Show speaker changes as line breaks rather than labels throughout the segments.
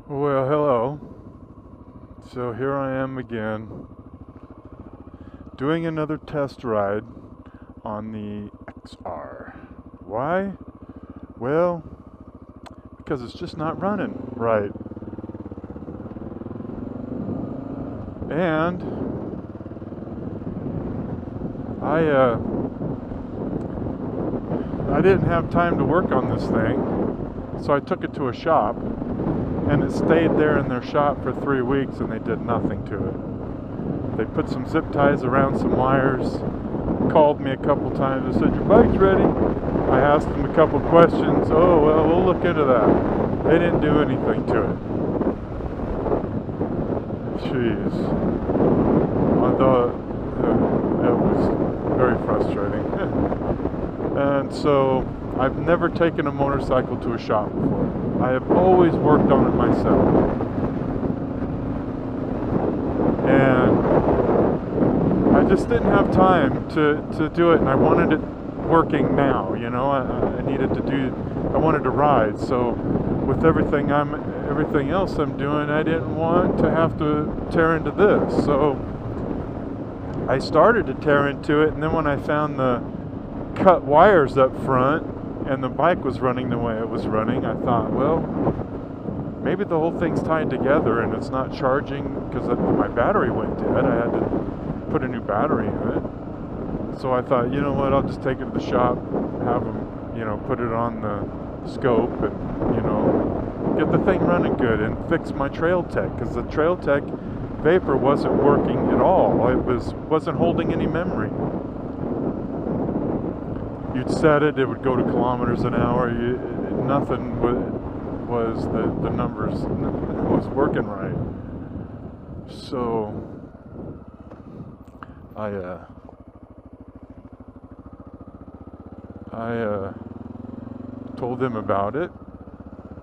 Well, hello. So here I am again, doing another test ride on the XR. Why? Well, because it's just not running right. And I didn't have time to work on this thing, so I took it to a shop. And it stayed there in their shop for 3 weeks and they did nothing to it. They put some zip ties around some wires, called me a couple times and said, "Your bike's ready." I asked them a couple questions. "Oh, well, we'll look into that." They didn't do anything to it. Jeez. Although it was very frustrating. And so I've never taken a motorcycle to a shop before. I have always worked on it myself. And I just didn't have time to do it, and I wanted it working now, you know. I needed to do, I wanted to ride. So with everything else I'm doing, I didn't want to have to tear into this. So I started to tear into it, and then when I found the cut wires up front and the bike was running the way it was running, I thought, well, maybe the whole thing's tied together and it's not charging because my battery went dead. I had to put a new battery in it. So I thought, you know what, I'll just take it to the shop, have them, you know, put it on the scope and, you know, get the thing running good and fix my Trail Tech, because the Trail Tech Vapor wasn't working at all. It wasn't holding any memory. You'd set it, it would go to kilometers an hour. Nothing was the numbers was working right. So I told them about it,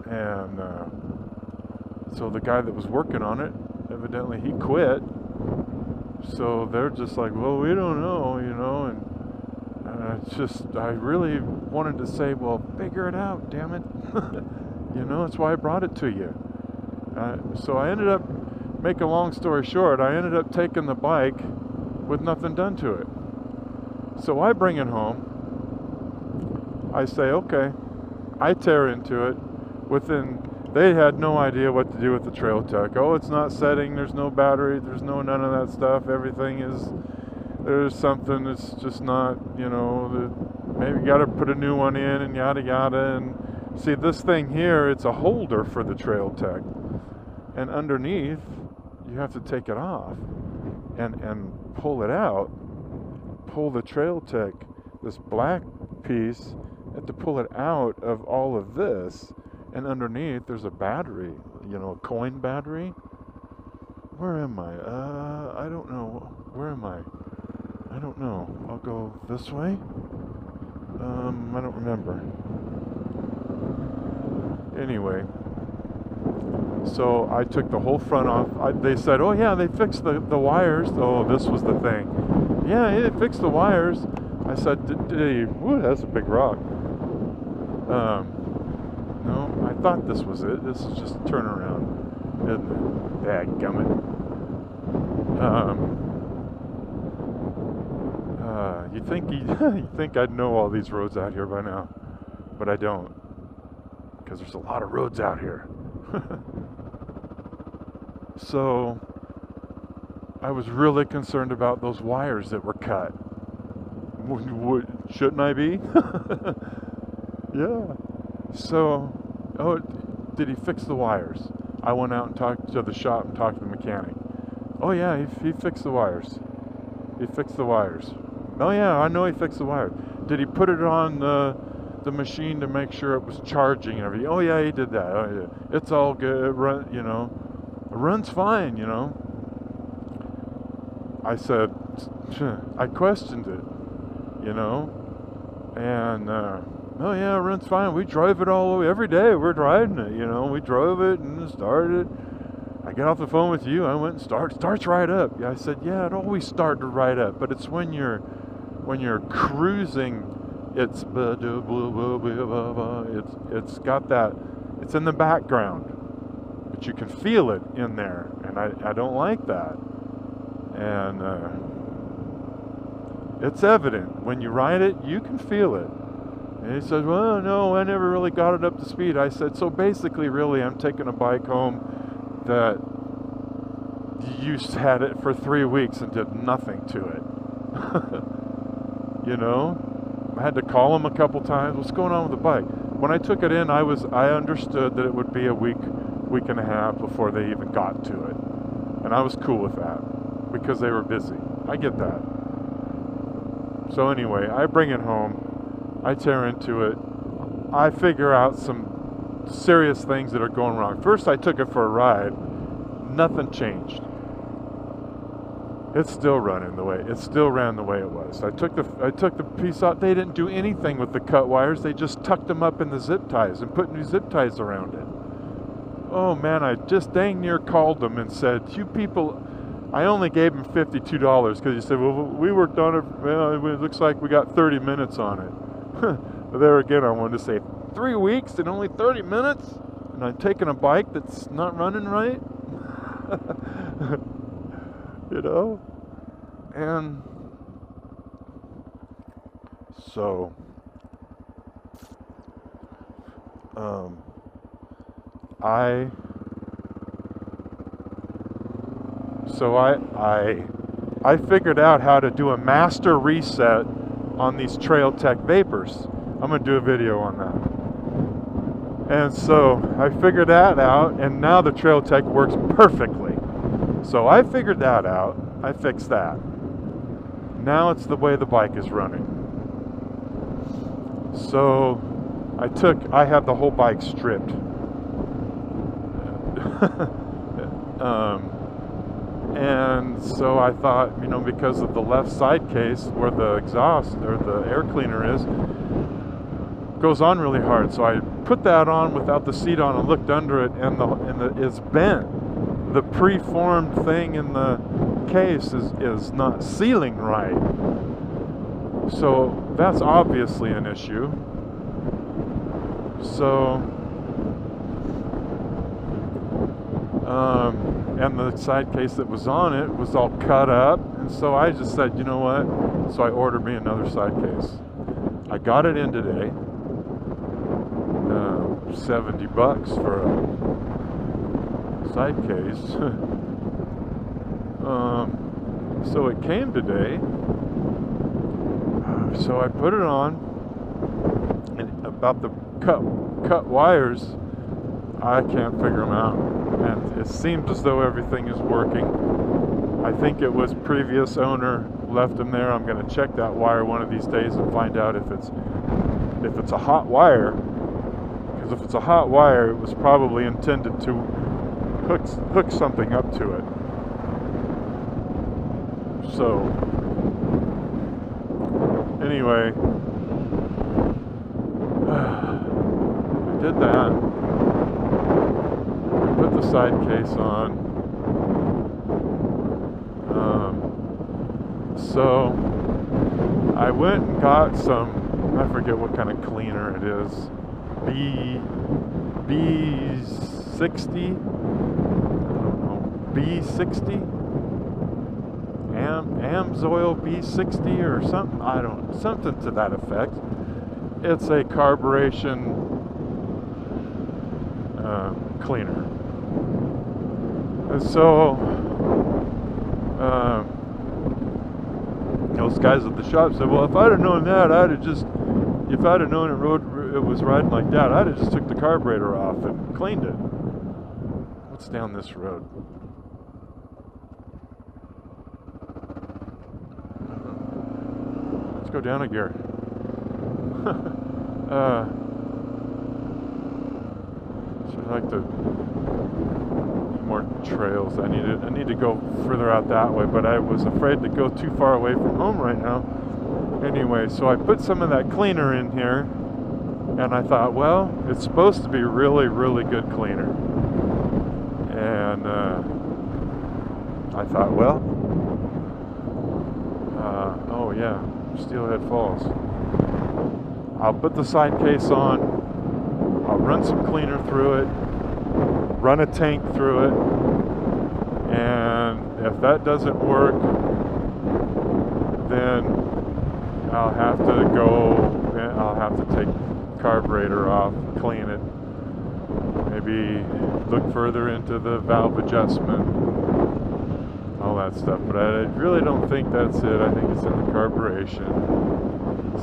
and so the guy that was working on it, evidently he quit. So they're just like, well, we don't know, you know, and I really wanted to say, well, figure it out, damn it. You know, that's why I brought it to you. So I ended up, make a long story short, I ended up taking the bike with nothing done to it. So I bring it home. I say, okay. I tear into it. They had no idea what to do with the Trail Tech. Oh, it's not setting, there's no battery, there's none of that stuff. Everything is... There's something that's just not, you know, maybe you got to put a new one in and yada yada. And see, this thing here, it's a holder for the Trail Tech, and underneath you have to take it off and pull it out, pull the Trail Tech, this black piece, you have to pull it out of all of this, and underneath there's a battery, you know, a coin battery. Where am I? I don't know. Where am I? I don't know. I'll go this way. I don't remember. Anyway, so I took the whole front off. They said, oh yeah, they fixed the wires. Oh, this was the thing. Yeah, they fixed the wires. I said, woo, that's a big rock. No, I thought this was it. This is just a turnaround, isn't it? Dadgummit. You think I'd know all these roads out here by now, but I don't, because there's a lot of roads out here. So I was really concerned about those wires that were cut. Shouldn't I be? Yeah. So, oh, did he fix the wires? I went out and talked to the shop and talked to the mechanic. Oh yeah, he fixed the wires. He fixed the wires. Oh yeah, I know he fixed the wires. Did he put it on the machine to make sure it was charging and everything? Oh yeah, he did that. Oh yeah, it's all good. It you know, it runs fine. You know. I said, I questioned it. You know, and oh yeah, it runs fine. We drive it all over every day. We're driving it. You know, we drove it and started it. I get off the phone with you. I went and starts right up. I said, yeah, it always started right up, but it's when you're cruising, it's got that, it's in the background. but you can feel it in there, and I don't like that. And it's evident when you ride it, you can feel it. And he said, well, no, I never really got it up to speed. I said, so basically, really, I'm taking a bike home that you had it for 3 weeks and did nothing to it. You know, I had to call him a couple times. What's going on with the bike? When I took it in, I understood that it would be a week and a half before they even got to it, and I was cool with that because they were busy. I get that. So anyway, I bring it home, I tear into it, I figure out some serious things that are going wrong. First, I took it for a ride. Nothing changed. It's still running the way. It still ran the way it was. I took the piece out. They didn't do anything with the cut wires. They just tucked them up in the zip ties and put new zip ties around it. Oh man, I just dang near called them and said, "You people," I only gave them $52 because he said, "Well, we worked on it. Well, it looks like we got 30 minutes on it." But there again, I wanted to say 3 weeks and only 30 minutes, and I'm taking a bike that's not running right. You know, and so I figured out how to do a master reset on these Trail Tech Vapors. I'm gonna do a video on that. And so I figured that out, and now the Trail Tech works perfectly. So I figured that out. I fixed that. Now it's the way the bike is running. So I had the whole bike stripped. And so I thought, you know, because of the left side case where the exhaust or the air cleaner is, goes on really hard. So I put that on without the seat on and looked under it, and it's bent. The preformed thing in the case is not sealing right. So that's obviously an issue. So and the side case that was on it was all cut up, and so I just said, you know what? So I ordered me another side case. I got it in today. $70 for a side case. So it came today. So I put it on, and about the cut wires, I can't figure them out, and it seems as though everything is working. I think it was previous owner left them there. I'm going to check that wire one of these days and find out if it's a hot wire, because if it's a hot wire, it was probably intended to hook something up to it. So anyway, I did that. I put the side case on. So I went and got some, I forget what kind of cleaner it is, B60, I don't know, B60, Amsoil B60 or something, something to that effect. It's a carburation cleaner. And so those guys at the shop said, well, if I'd have known that, if I'd have known it was riding like that, I'd have just took the carburetor off and cleaned it. What's down this road? Let's go down a gear. So I'd like to more trails. I need to go further out that way, but I was afraid to go too far away from home right now. Anyway, so I put some of that cleaner in here, and I thought, well, it's supposed to be really, really good cleaner. And I thought, well, oh yeah, Steelhead Falls. I'll put the side case on, I'll run some cleaner through it, run a tank through it, and if that doesn't work, then I'll have to take carburetor off, clean it, maybe look further into the valve adjustment, all that stuff. But I really don't think that's it. I think it's in the carburation.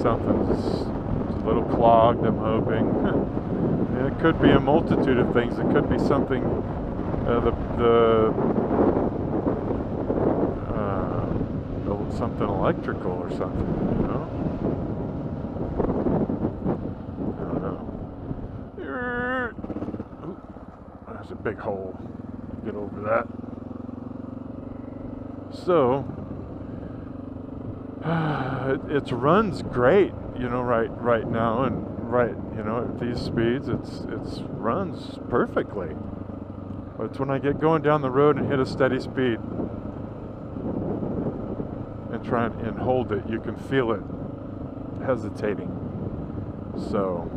Something's a little clogged, I'm hoping. It could be a multitude of things. It could be something, something electrical or something, you know? I don't know. Ooh, there's a big hole. Get over that. So, it runs great, you know, right now, and you know, at these speeds, it's runs perfectly. But it's when I get going down the road and hit a steady speed and try and hold it, you can feel it hesitating. So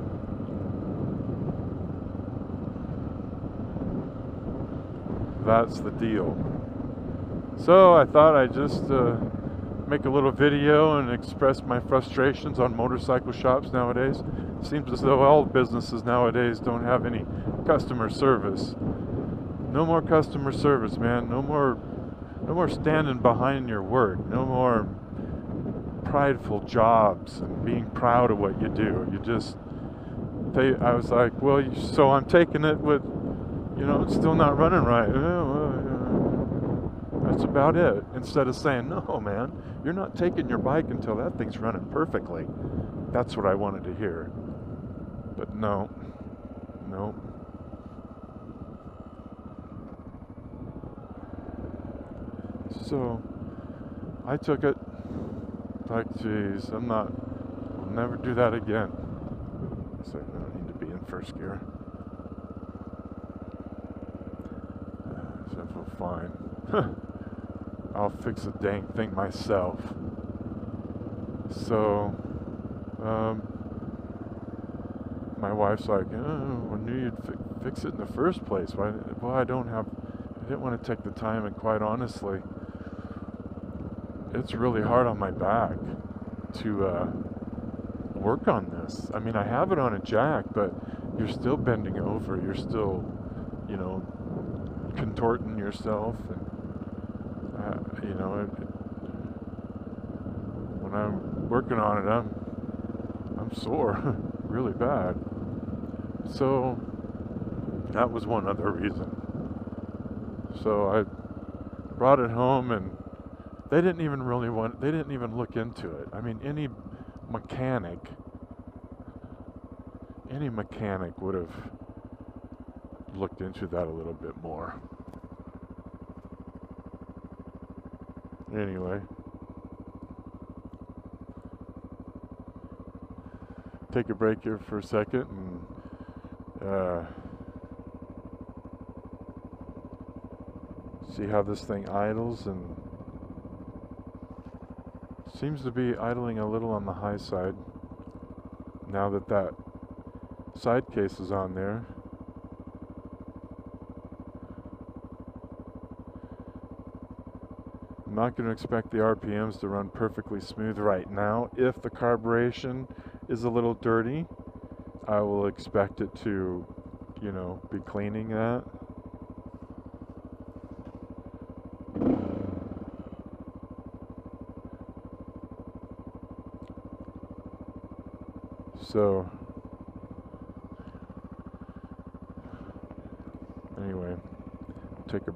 that's the deal. So I thought I'd just make a little video and express my frustrations on motorcycle shops nowadays. Seems as though all businesses nowadays don't have any customer service. No more customer service, man. No more standing behind your word. No more prideful jobs and being proud of what you do. I was like, well, so I'm taking it with, you know, it's still not running right. That's about it. Instead of saying, no, man, you're not taking your bike until that thing's running perfectly. That's what I wanted to hear. But no. So I took it like, geez, I'll never do that again. So I don't need to be in first gear. So I feel fine. I'll fix the dang thing myself. So, my wife's like, oh, I knew you'd fix it in the first place. Why? Well, I didn't want to take the time, and quite honestly, it's really hard on my back to work on this. I mean, I have it on a jack, but you're still bending over. You're still, you know, contorting yourself, and you know, when I'm working on it, I'm sore, really bad. So that was one other reason. So I brought it home, and they didn't even look into it. I mean, any mechanic would have looked into that a little bit more. Anyway, take a break here for a second and see how this thing idles, and seems to be idling a little on the high side now that side case is on there. I'm not going to expect the RPMs to run perfectly smooth right now. If the carburation is a little dirty, I will expect it to, you know, be cleaning that. So anyway, take a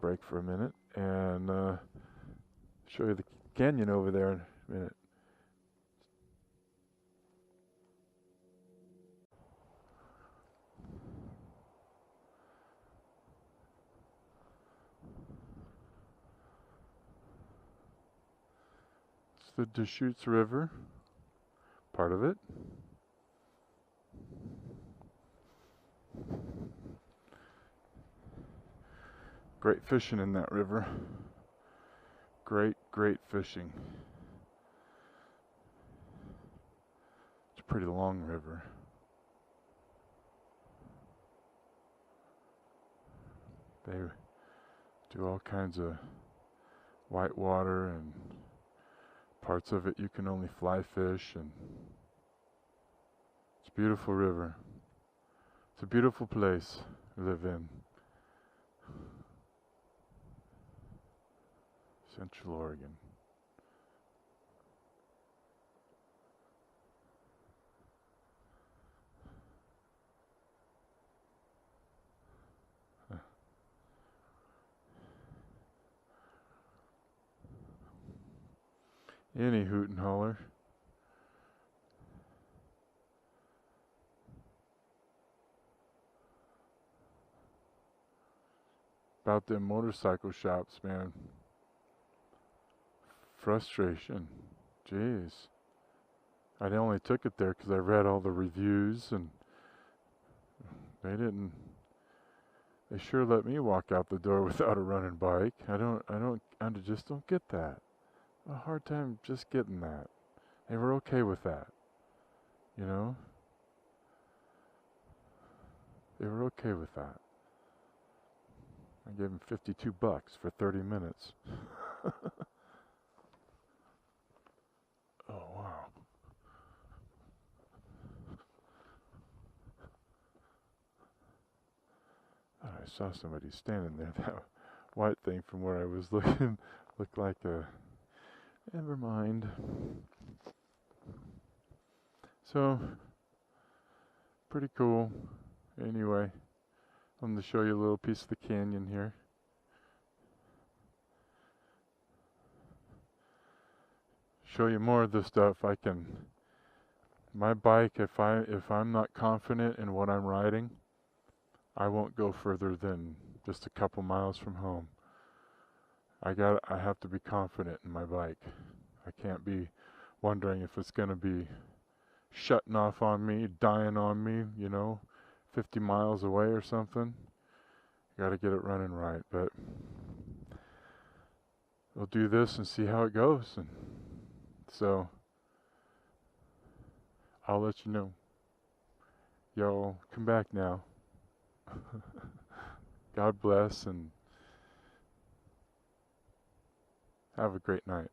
break for a minute and show you the canyon over there in a minute. It's the Deschutes River, part of it. Great fishing in that river. Great fishing. It's a pretty long river. They do all kinds of white water, and parts of it you can only fly fish, and it's a beautiful river. It's a beautiful place to live in. Central Oregon. Any hoot and holler. About them motorcycle shops, man. Frustration. Jeez. I only took it there because I read all the reviews, and they sure let me walk out the door without a running bike. I just don't get that. A hard time just getting that. They were okay with that, you know? They were okay with that. I gave them $52 for 30 minutes. Oh, wow. I saw somebody standing there. That white thing from where I was looking looked like a... Never mind. So, pretty cool. Anyway, I'm going to show you a little piece of the canyon here. Show you more of the stuff I can... My bike, if I'm not confident in what I'm riding, I won't go further than just a couple miles from home. I have to be confident in my bike. I can't be wondering if it's going to be shutting off on me, dying on me, 50 miles away or something. Got to get it running right, but we'll do this and see how it goes. And so I'll let you know. Y'all come back now. God bless, and have a great night.